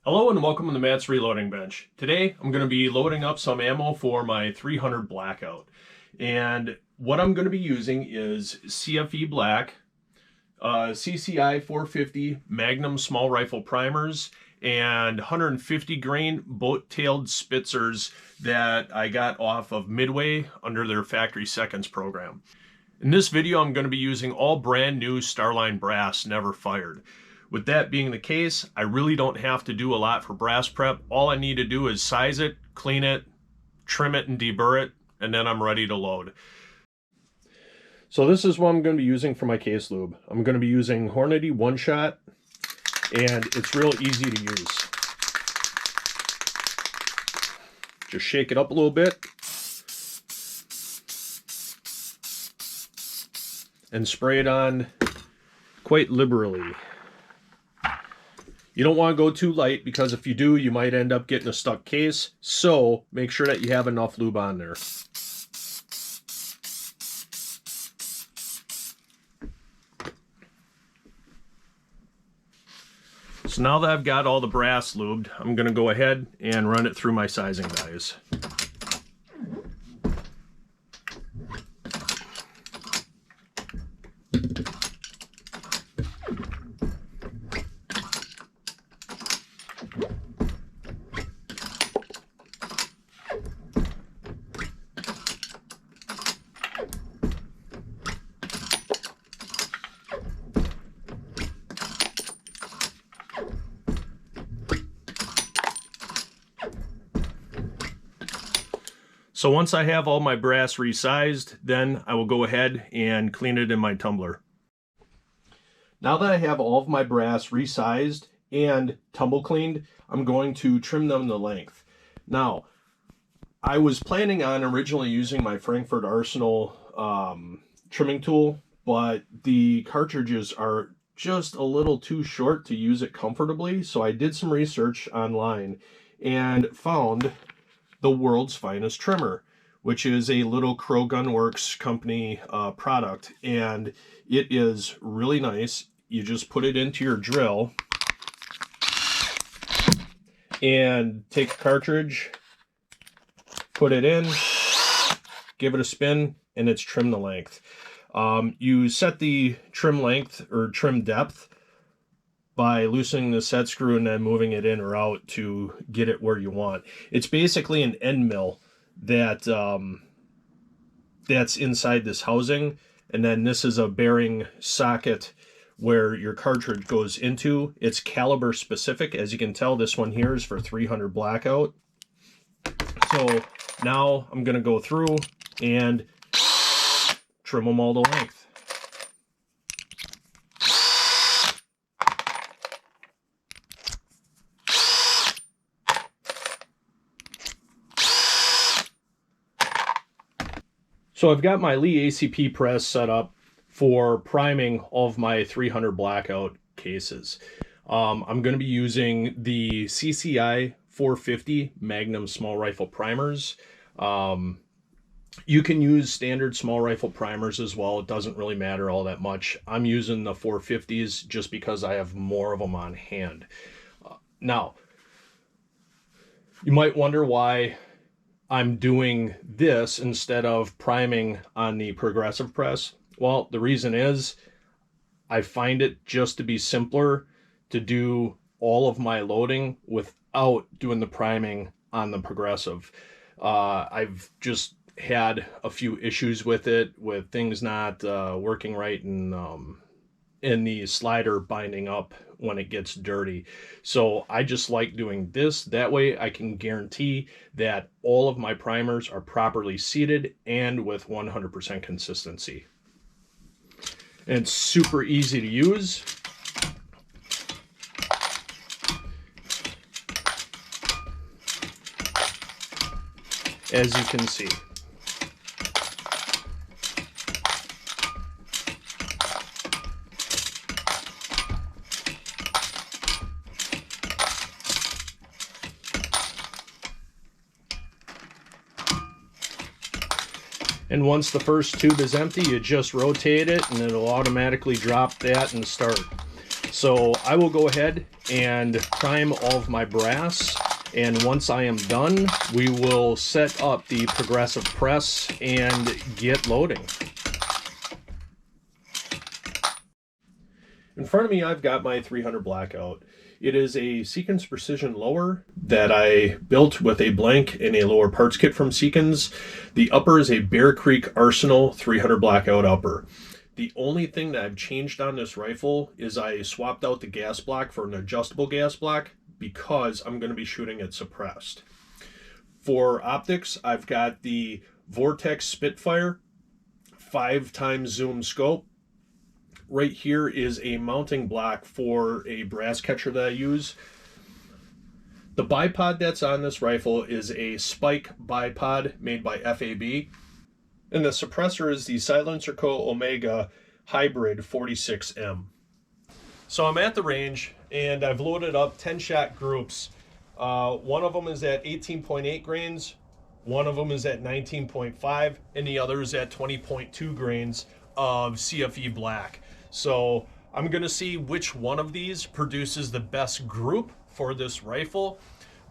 Hello and welcome to Matt's Reloading Bench. Today I'm going to be loading up some ammo for my 300 Blackout. And what I'm going to be using is CFEBLK, CCI 450 Magnum small rifle primers, and 150 grain boat-tailed Spitzers that I got off of Midway under their Factory Seconds program. In this video I'm going to be using all brand new Starline brass, never fired. With that being the case, I really don't have to do a lot for brass prep. All I need to do is size it, clean it, trim it, and deburr it, and then I'm ready to load. So this is what I'm going to be using for my case lube. I'm going to be using Hornady One Shot, and it's real easy to use. Just shake it up a little bit, and spray it on quite liberally. You don't want to go too light because if you do, you might end up getting a stuck case. So make sure that you have enough lube on there. So now that I've got all the brass lubed, I'm going to go ahead and run it through my sizing dies. So once I have all my brass resized, then I will go ahead and clean it in my tumbler. Now that I have all of my brass resized and tumble cleaned, I'm going to trim them to length. Now, I was planning on originally using my Frankfurt Arsenal trimming tool, but the cartridges are just a little too short to use it comfortably, so I did some research online and found the world's finest trimmer, which is a little Crow Gun Works company product, and it is really nice. You just put it into your drill and take a cartridge, put it in, give it a spin, and it's trim to length. You set the trim length or trim depth by loosening the set screw and then moving it in or out to get it where you want. It's basically an end mill that that's inside this housing, and then this is a bearing socket where your cartridge goes into. It's caliber specific. As you can tell, this one here is for 300 Blackout. So now I'm going to go through and trim them all to length. So I've got my Lee ACP press set up for priming all of my 300 Blackout cases. I'm going to be using the CCI 450 Magnum small rifle primers. You can use standard small rifle primers as well. It doesn't really matter all that much. I'm using the 450s just because I have more of them on hand. Now, you might wonder why I'm doing this instead of priming on the progressive press. Well, the reason is I find it just to be simpler to do all of my loading without doing the priming on the progressive. I've just had a few issues with it, with things not working right and the slider binding up when it gets dirty. So I just like doing this. That way I can guarantee that all of my primers are properly seated and with 100% consistency. And it's super easy to use. As you can see. And once the first tube is empty, you just rotate it and it'll automatically drop that and start. So I will go ahead and prime all of my brass, and once I am done, we will set up the progressive press and get loading. In front of me, I've got my 300 Blackout. It is a Seekins Precision lower that I built with a blank and a lower parts kit from Seekins. The upper is a Bear Creek Arsenal 300 Blackout upper. The only thing that I've changed on this rifle is I swapped out the gas block for an adjustable gas block because I'm going to be shooting it suppressed. For optics, I've got the Vortex Spitfire 5x zoom scope. Right here is a mounting block for a brass catcher that I use. The bipod that's on this rifle is a Spike bipod made by FAB. And the suppressor is the Silencer Co. Omega Hybrid 46M. So I'm at the range and I've loaded up 10-shot groups. One of them is at 18.8 grains, one of them is at 19.5, and the other is at 20.2 grains of CFE black. So I'm going to see which one of these produces the best group for this rifle.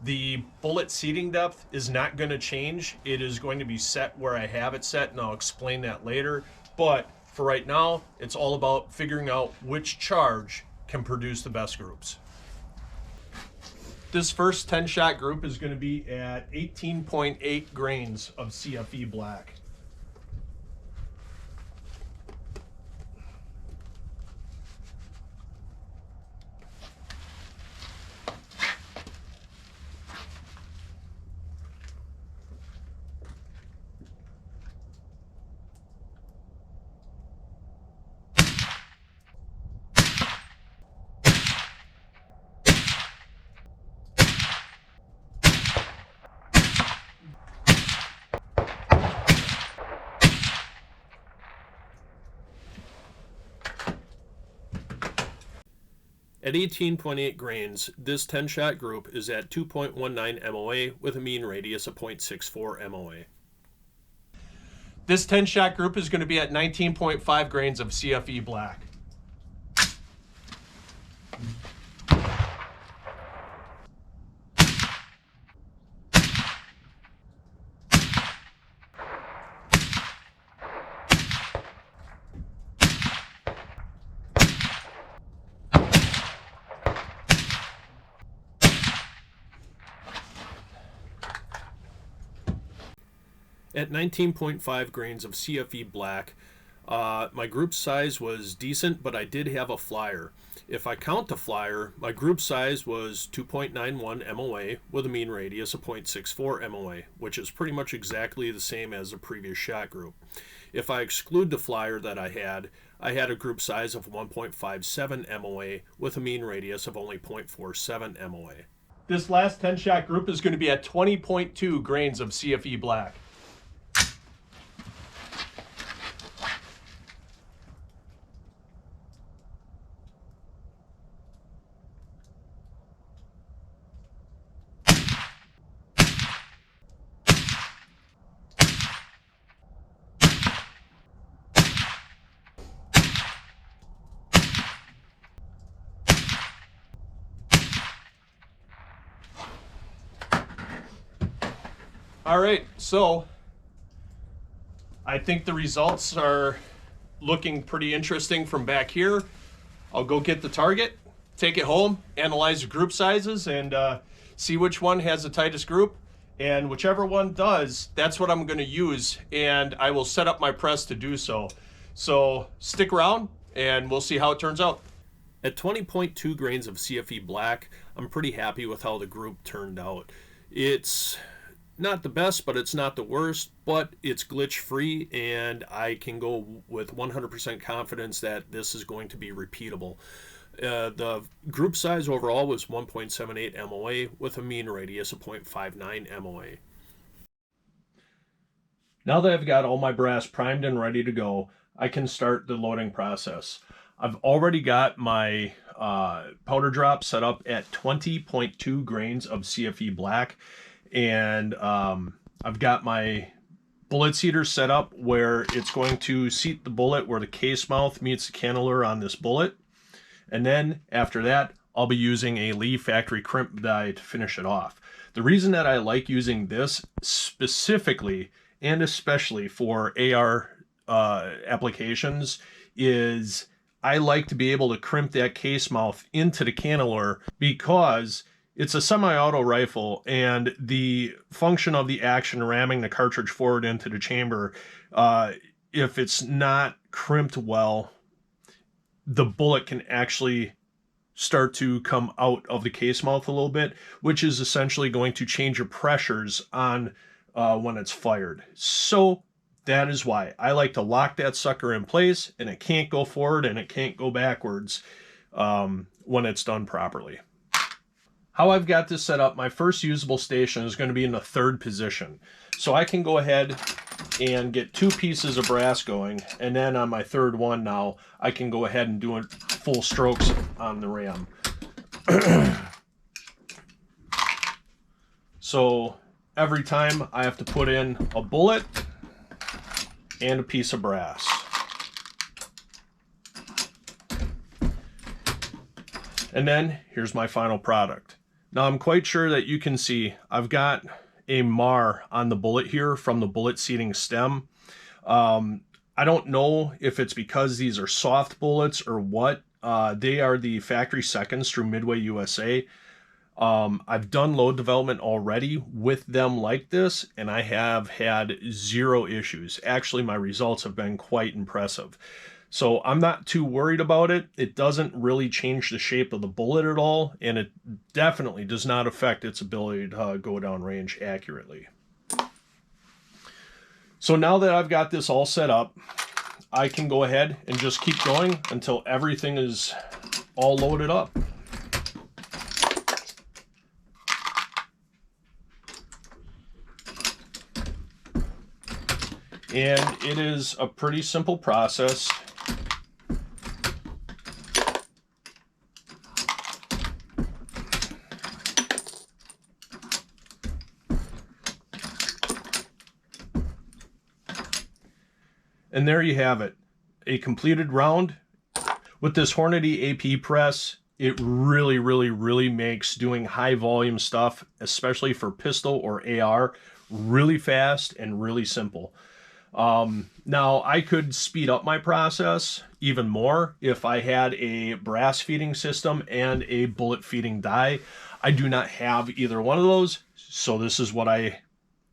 The bullet seating depth is not going to change. It is going to be set where I have it set, and I'll explain that later. But for right now, it's all about figuring out which charge can produce the best groups. This first 10-shot group is going to be at 18.8 grains of CFE black. At 18.8 grains, this 10-shot group is at 2.19 MOA with a mean radius of 0.64 MOA. This 10-shot group is going to be at 19.5 grains of CFE black. At 19.5 grains of CFE black, my group size was decent, but I did have a flyer. If I count the flyer, my group size was 2.91 MOA with a mean radius of 0.64 MOA, which is pretty much exactly the same as the previous shot group. If I exclude the flyer that I had a group size of 1.57 MOA with a mean radius of only 0.47 MOA. This last 10-shot group is going to be at 20.2 grains of CFE black. All right, so I think the results are looking pretty interesting from back here. I'll go get the target, take it home, analyze the group sizes, and see which one has the tightest group. And whichever one does, that's what I'm going to use, and I will set up my press to do so. So stick around, and we'll see how it turns out. At 20.2 grains of CFE black, I'm pretty happy with how the group turned out. It's not the best, but it's not the worst, but it's glitch free, and I can go with 100% confidence that this is going to be repeatable. The group size overall was 1.78 MOA with a mean radius of 0.59 MOA. Now that I've got all my brass primed and ready to go, I can start the loading process. I've already got my powder drop set up at 20.2 grains of CFE black, and I've got my bullet seater set up where it's going to seat the bullet where the case mouth meets the cantilever on this bullet. And then after that, I'll be using a Lee factory crimp die to finish it off. The reason that I like using this specifically and especially for AR applications is I like to be able to crimp that case mouth into the cannular because it's a semi-auto rifle, and the function of the action ramming the cartridge forward into the chamber, if it's not crimped well, the bullet can actually start to come out of the case mouth a little bit, which is essentially going to change your pressures on when it's fired. So that is why I like to lock that sucker in place, and it can't go forward and it can't go backwards when it's done properly. How I've got this set up, my first usable station is going to be in the 3rd position. So I can go ahead and get 2 pieces of brass going, and then on my 3rd one now, I can go ahead and do it full strokes on the ram. So every time I have to put in a bullet and a piece of brass. And then here's my final product. Now I'm quite sure that you can see I've got a mar on the bullet here from the bullet seating stem. I don't know if it's because these are soft bullets or what. They are the factory seconds through Midway USA. I've done load development already with them like this, and I have had 0 issues. Actually, my results have been quite impressive. So I'm not too worried about it. It doesn't really change the shape of the bullet at all, and it definitely does not affect its ability to go down range accurately. So now that I've got this all set up, I can go ahead and just keep going until everything is all loaded up. And it is a pretty simple process. And there you have it, a completed round. With this Hornady AP press, it really makes doing high volume stuff, especially for pistol or AR, really fast and really simple. Now I could speed up my process even more if I had a brass feeding system and a bullet feeding die. I do not have either one of those, so this is what I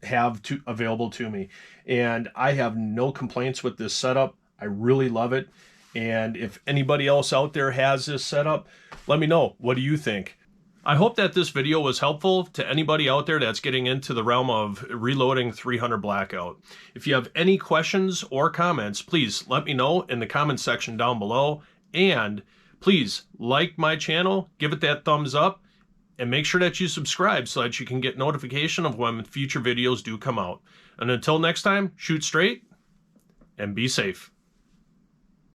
have available to me, and I have no complaints with this setup. I really love it, and if anybody else out there has this setup, let me know. What do you think? I hope that this video was helpful to anybody out there that's getting into the realm of reloading 300 Blackout. If you have any questions or comments, please let me know in the comment section down below, and please like my channel, give it that thumbs up, and make sure that you subscribe so that you can get notification of when future videos do come out. And until next time, shoot straight and be safe.